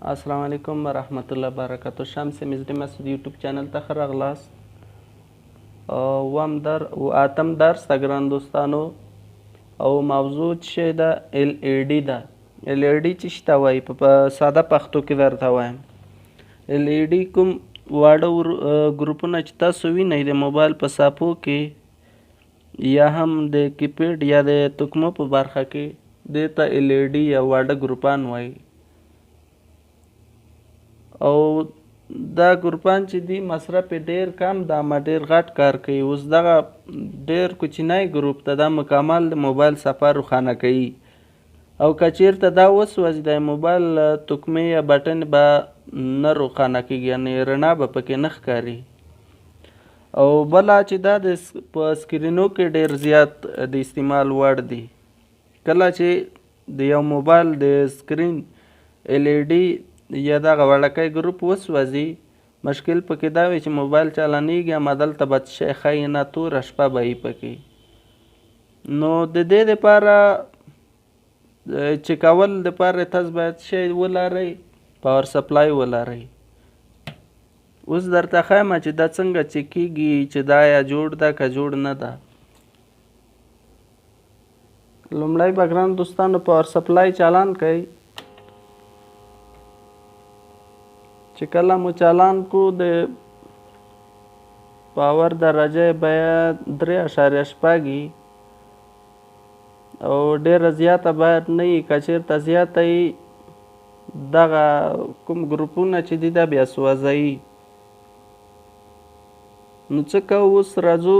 السلام علیکم ورحمت الله وبرکاتو. شمس مزدی مسعود یوټیوب چینل ته ښه راغلاست. اتم درس د ګران دوستانو او موضوع چې ده LED ده. LED چې شي ته وایي په ساده پښتو کې درته وایم. LED کوم واړه ګروپونه چې تاسو وینئ د موبایل په ساپو کې یا هم د کیپیډ یا د تکمو په برخه کې دې ته LED یا واړه ګروپان وایي. او دا ګروپان چې دي مصرف یې ډېر کم ده اما ډېر غټ کار کوي. اوس دغه ډېر کوچنی ګروپ ته دا مکمل د موبایل صفحه روښانه کوي او که چېرته دا وسوځي د موبایل تکمې یا بټن به نه روښانه کېږي، یعنې رڼا به پکې نه ښکاري. او بله چې دا په سکرینو کې ډېر زیات د استعمال وړ دي. کله چې د یو موبایل د سکرین LED یا دغه وړکی ګروپ وسوځي، مشکل پکې دا وي چې موبایل چالانېږي اما دلته به څه شی ښایي نه، توره شپه به وي پکې. نو د دې دپاره چې کول دپاره تاسو باید شی ولرئ، پاور سپلای ولرئ. اوس درته ښیم چې دا څنګه چک کېږي چې دا یا جوړ ده که جوړ نه ده. لومړی به ګران دوستانو پاور سپلای چالان کړئ. چې کله مو چالان کو د پاور درجه باید 3.6 او ډېره زیاته باید نه وي. که چېرته زیاته وي دغه کوم ګروپونه چې دي دا بیا سوځوي. نو څه کوو، اوس راځو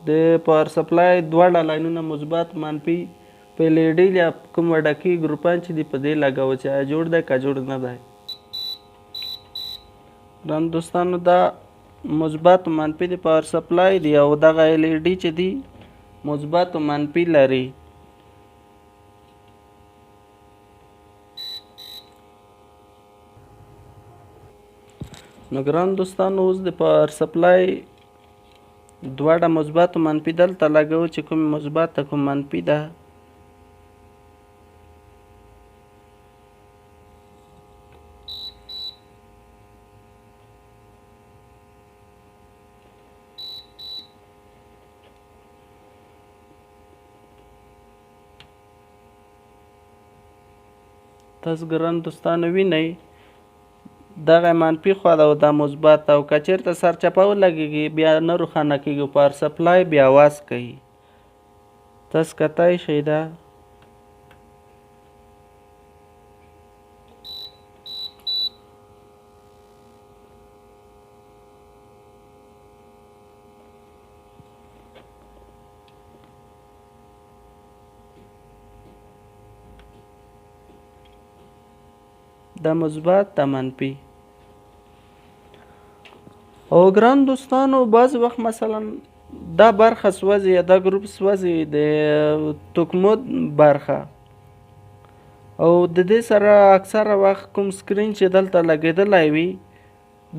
د پاور سپلای دواړه لاینونه مثبت منفي په LED یا کوم وډکي ګروپان چې دي په دې لګوو چې آیا جوړ دی که جوړ نه دی. ګران دوستانو دا مثبت و منفي د پاور سپلای دی او دغه LED چې دی مثبت و منفي لري. نو ګران دوستانو اوس د پاور سپلای دواړه مثبت و منفي دلته لګوو چې کوم مثبت ده کوم منفي ده. تاسو ګران دوستانو وینئ دغه منفي خوا ده او دا مثبت ده. او که چېرته سرچپه ولګېږي بیا نه روښانه کېږي، پاور سپلای بیا آواز کوي. تاسو کتای شئ دا دا مثبت دا منفي. او ګران دوستانو بعض وخت مثلا دا برخه سوځي یا دا ګروپ سوځي د تکمو برخه، او د دې سره اکثره وخت کوم سکرین چې دلته لګېدلی وي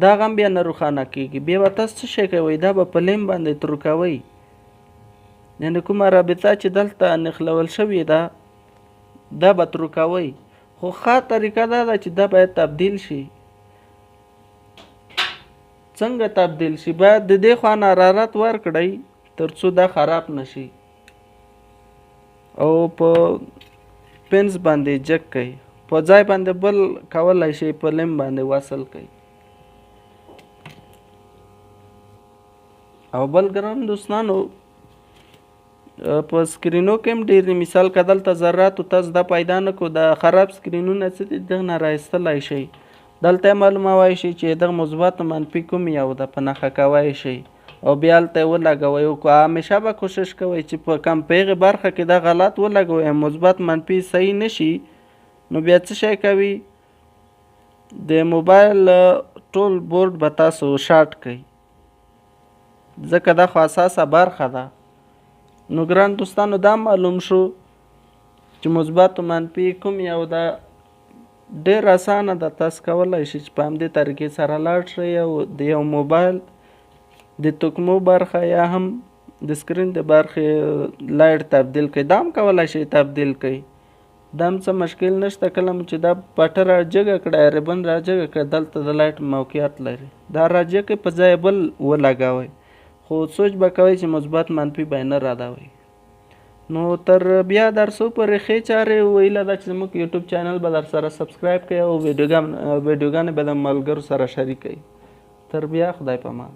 دا هم بیا نه روښانه کېږي. بیا به تاسو څه شی کوئ، دا به په لیم باندې ترو کوئ، یعنې کومه رابطه چې دلته نښلول شوې ده دا به ترو کوئ. خو ښه طریقه دا ده چې دا باید تبدیل شي. څنګه تبدیل شي؟ باید د دې خوا نه حرارت ورکړئ تر څو دا خراب نشي او په پنس باندې جک کړئ. په ځای باندې بل کولی شئ، په لیم باندې وصل کړئ. او بل ګران دوستانو په سکرینو کې هم ډېر مثال که دلته ذراتو تاسو دا پیدا نه کړو، د خراب سکرینونه څه دي دغه نه رایستلی شئ. دلته یې معلوموی شئ چې دغه مثبت و منفي کوم یو ده، په نښه کوی شئ او بیا هلته یې ولګوئ. او همیشه به کوشش کوئ چې په کم په هغې برخه کې دا غلط ولګوئ، مثبت منفي صحیح نه شي نو بیا څه شی کوي، د موبایل ټول بورډ به تاسو شارټ کوئ، ځکه دا خو اساسه برخه ده. نو ګران دوستانو دا معلوم شو چې مثبت و منفي کوم یو ده. ډېر اسانه ده، تاسو کولی شئ چې په همدې طریقې سره لاړ شئ او د یو موبایل د تکمو برخه یا هم د سکرین د برخې لایټ تبدیل کړئ. دا هم کولی شئ تبدیل کړئ. دا هم څه مشکل نشته. کله مو چې دا پټه را جګه کړه ریبن را جګه کړه دلته د لایټ موقعیت لري دا را جګه په ځای بل ولګوئ خو سوچ به کوئ چې مثبت منفي به یې نه رادوئ. نو تر بیا درسو پورې ښې چارې ویله ده چې زموږ یوټیوب چینل به درسره سبسکرايب کړئ او ویډیوګانې به د ملګرو سره شریک کړئ. تر بیا خدای پامان.